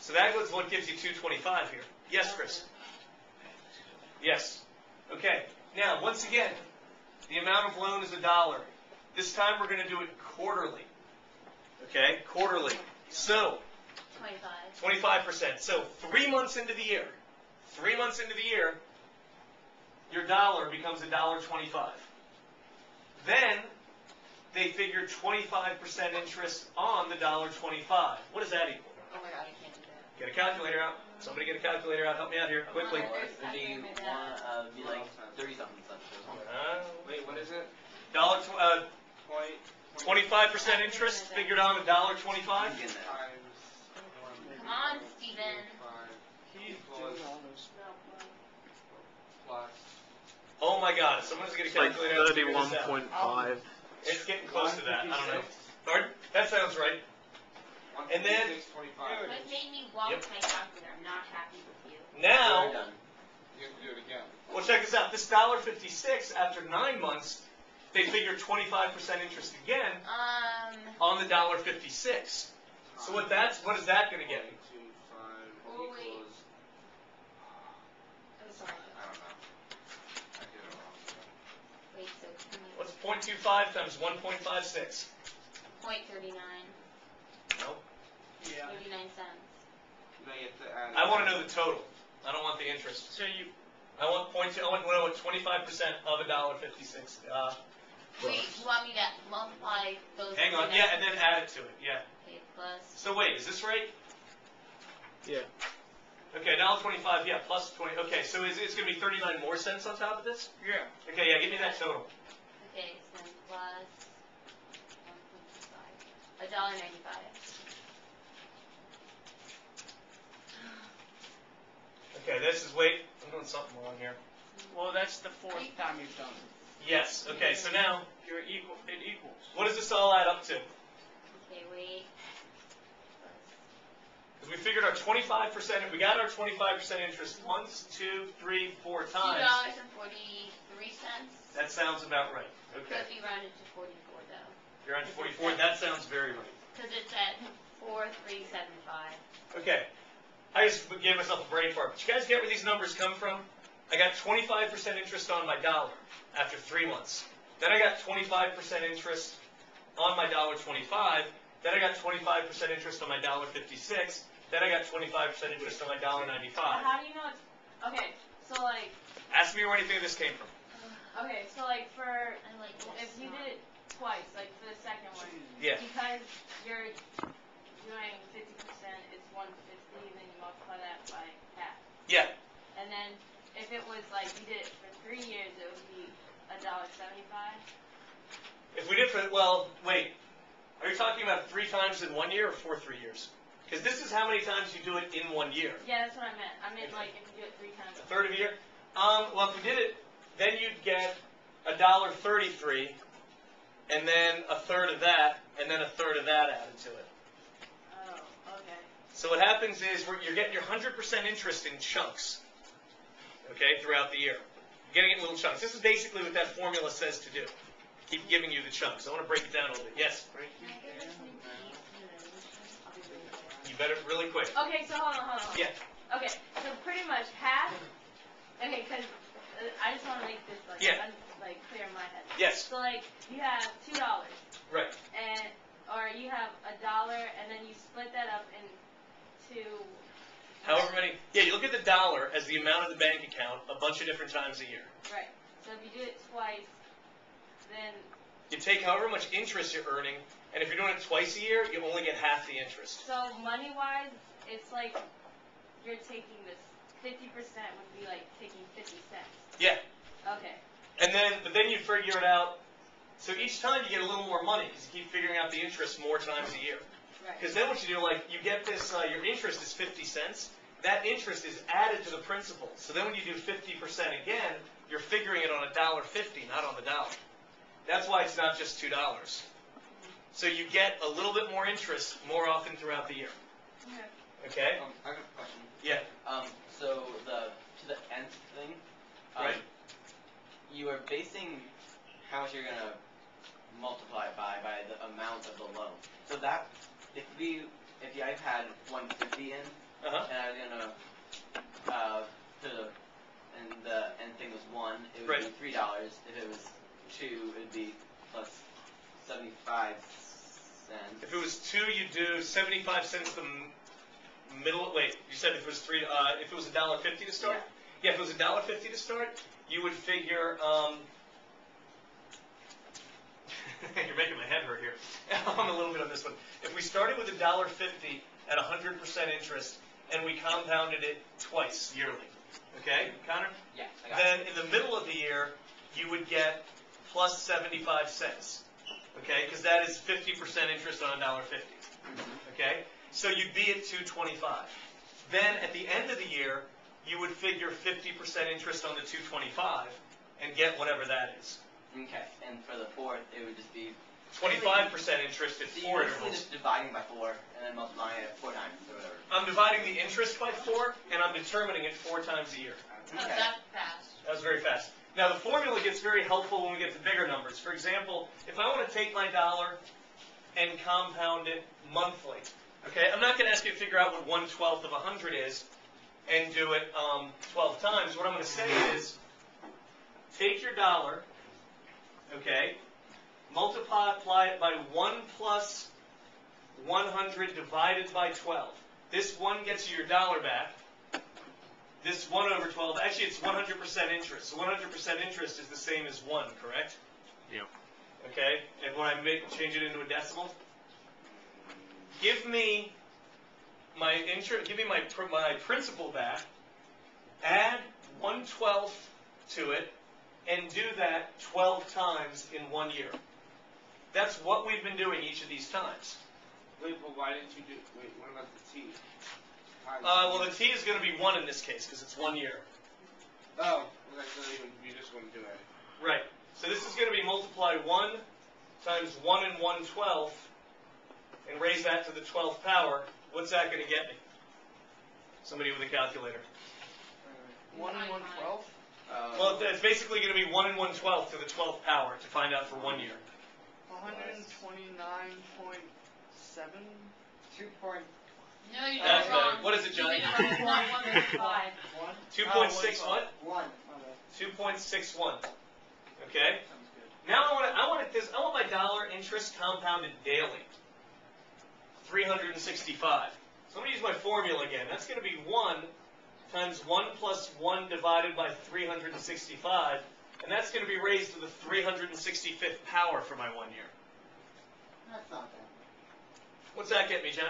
So that was what gives you 225 here. Yes, Chris? Yes. Okay. Now, once again, the amount of loan is $1. This time we're going to do it quarterly. Okay? Quarterly. So, 25%. So, 3 months into the year. 3 months into the year, your dollar becomes $1.25. Then, they figured 25% interest on the $1.25. What does that equal? Oh my God, I can't do that. Get a calculator out. Somebody get a calculator out. Help me out here, quickly. It'd be like 30-something cents. Wait, what is it? 25% interest figured on $1.25. Come on, Steven. Plus. Oh my God! Someone's gonna calculate out. 31.5. It's getting close to that. I don't know. Pardon? That sounds right. And then. What made me walk my calculator? I'm not happy with you. Now. You have to do it again. Well, check this out. This $1.56 after 9 months, they figured 25% interest again on the $1.56. So what is that going to get? 2.25 Oh, wait. equals. I'm sorry. I don't know. I did it wrong. Wait, so What's 0.25 times 1.56? 0.39. No. Yeah. 39 cents. Now you have to add. I want to know the total. I don't want the interest. So you. I want to know what 25% of $1.56. Wait, you want me to multiply those? Hang on. Yeah, and then add it to it. Yeah. Okay, plus. So wait, is this right? Yeah. Okay, $1.25. Yeah, plus 20. Okay, so it's going to be 39 more cents on top of this? Yeah. Okay, yeah, give me that total. Okay, so then plus $1.95. Okay, this is, wait, I'm doing something wrong here. Well, that's the fourth time you've done it. Yes, okay, so now, You're equal. It equals. what does this all add up to? Okay, wait. Because we figured our 25%, if we got our 25% interest once, 2, 3, 4 times, $2.43. that sounds about right. Okay, Could be rounded to 44 though. you're on 44, that sounds very right. Because it's at 4,375. Okay, I just gave myself a brain fart. But you guys get where these numbers come from? I got 25% interest on my dollar after 3 months. Then I got 25% interest on my $1.25. Then I got 25% interest on my $1.56. Then I got 25% interest on my $1.95. How do you know it's okay? So like, Ask me where anything of this came from. okay, so like for I like if you did it twice, like for the second one, Yeah. because you're doing 50%, it's 150, then you multiply that by half. Yeah. And then if it was like you did it for 3 years, it would be $1.75. If we did for, well, wait. Are you talking about 3 times in 1 year or for 3 years? Because this is how many times you do it in 1 year. Yeah, that's what I meant. I meant like if you do it 3 times. A third of a year? Well, if we did it, then you'd get $1.33, and then a third of that, and then a third of that added to it. Oh, okay. So what happens is you're getting your 100% interest in chunks, okay, throughout the year. You're getting it in little chunks. This is basically what that formula says to do. Keep giving you the chunks. I want to break it down a little bit. Yes? You better really quick. Okay, so hold on. Yeah. Okay, so pretty much half. Okay, because I just want to make this like Yeah. like clear in my head. Yes. So like you have $2, Right. and or you have $1, and then you split that up into. However many. Yeah, you look at the dollar as the amount of the bank account a bunch of different times a year. Right. So if you do it twice, then. You take however much interest you're earning, and if you're doing it twice a year, you only get half the interest. So money-wise, it's like you're taking this 50% would be like taking 50 cents. Yeah. Okay. But then you figure it out. So each time you get a little more money because you keep figuring out the interest more times a year. Right. Because then what you do, like you get this, your interest is 50 cents. That interest is added to the principal. So then when you do 50% again, you're figuring it on $1.50, not on the dollar. That's why it's not just $2. So you get a little bit more interest more often throughout the year. Okay? I have a question. Yeah. So to the nth thing, Right. You are basing how much you're gonna multiply it by the amount of the loan. So that if I've had 150 in, Uh-huh. and I was gonna put and the end thing was 1, it would Right. be $3. If it was 2, it would be plus 75 cents. If it was 2, you do 75 cents the middle. Wait, you said if it was 3. If it was $1.50 to start. Yeah, if it was $1.50 to start, you would figure. You're making my head hurt here. I'm a little bit on this one. If we started with $1.50 at 100% interest and we compounded it twice yearly, okay, Connor? Yeah, I got Then in the middle of the year, you would get plus 75 cents, okay, because that is 50% interest on $1.50, okay? So you'd be at $2.25. Then at the end of the year, you would figure 50% interest on the $2.25 and get whatever that is. Okay, and for the 4th, it would just be 25% interest at so 4 you're basically intervals. just dividing by 4 and then multiplying it 4 times or whatever. I'm dividing the interest by 4, and I'm determining it 4 times a year. Oh, that's fast. That was very fast. Now the formula gets very helpful when we get to bigger numbers. For example, if I want to take my dollar and compound it monthly, okay, I'm not going to ask you to figure out what 1/12 of 100 is and do it 12 times. What I'm going to say is, take your dollar, okay, multiply it by 1 plus 100 divided by 12. This 1 gets you your dollar back. This 1 over 12, actually it's 100% interest. So 100% interest is the same as 1, correct? Yep. Okay, and when I change it into a decimal, give me my principal back, add 1/12 to it, and do that 12 times in 1 year. That's what we've been doing each of these times. Wait, but why didn't you do? Wait, what about the T? Well, the T is going to be 1 in this case because it's 1 year. Oh, well, that's not even. You just want to do it. Right. So this is going to be multiply 1 times 1 and 1/12 and raise that to the 12th power. What's that going to get me? Somebody with a calculator. 1 and 1/12. Well, it's basically going to be 1 and 1/12 to the 12th power to find out for 1 year. 129.7. 2 point. No, you That's did it wrong. better. What is it, Johnny? 1.5. 2.6 what? 1. 2.61. Okay. Sounds good. Now I want my dollar interest compounded daily. 365. So I'm going to use my formula again. That's going to be 1 times 1 plus 1 divided by 365, and that's going to be raised to the 365th power for my 1 year. That's not bad. What's that get me, Jen?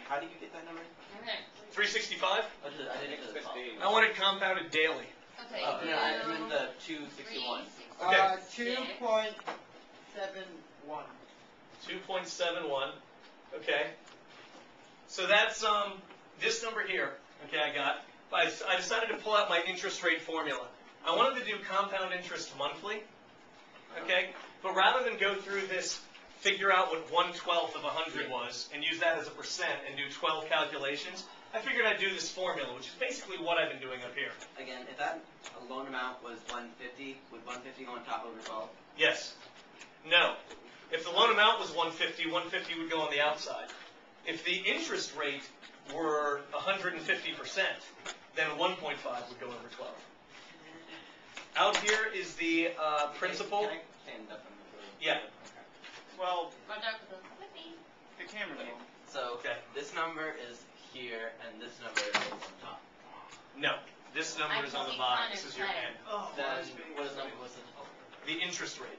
How did you get that number? Okay. 365? I didn't get the 12. I want it compounded daily. Okay. Oh, no, I meant the 261. Okay. 2.71. 2.71. Okay. So that's this number here. Okay, I got. I decided to pull out my interest rate formula. I wanted to do compound interest monthly. Okay, but rather than go through this, figure out what 1/12 of 100 was, and use that as a percent and do 12 calculations, I figured I'd do this formula, which is basically what I've been doing up here. Again, if that loan amount was 150, would 150 go on top of the 12? Yes. No. If the loan amount was 150, 150 would go on the outside. If the interest rate were 150%, then 1.5 would go over 12. Out here is the principal. Can I stand up and move? Yeah. Okay. Well, Watch out for the flippy. the camera. Okay. So Okay. this number is here, and this number is on top. No. This number is on the bottom. This is your end. Then what is number? What's the The interest rate.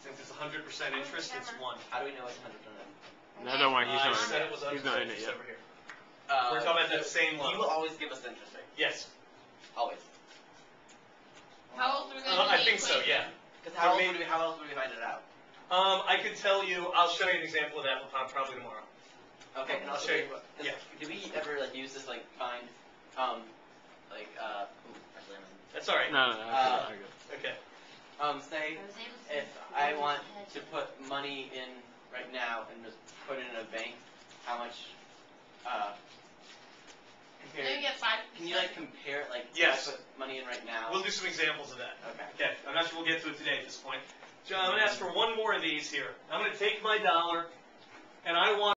Since it's 100% interest, it's 1. How do we know it's 100%? No, don't worry. He's I not said in it was it. He's not in it it's yet. over here. We're talking about that same loan. You will always give us the interest rate. Yes. Always. How else are we going to I think so, yeah. Because For how me- else would we find it out? I could tell you, I'll show you an example of that probably tomorrow. Okay, and I'll also, show you. 'cause Yeah. do we ever use this find, actually, That's all right. No, I got it. Okay. say I was able to if I want to put money in right now and just put it in a bank, how much, Maybe compare, get 5%. can you compare, Yes. if I put money in right now? We'll do some examples of that. Okay. Okay. I'm not sure we'll get to it today at this point. John, I'm going to ask for one more of these here. I'm going to take my dollar, and I want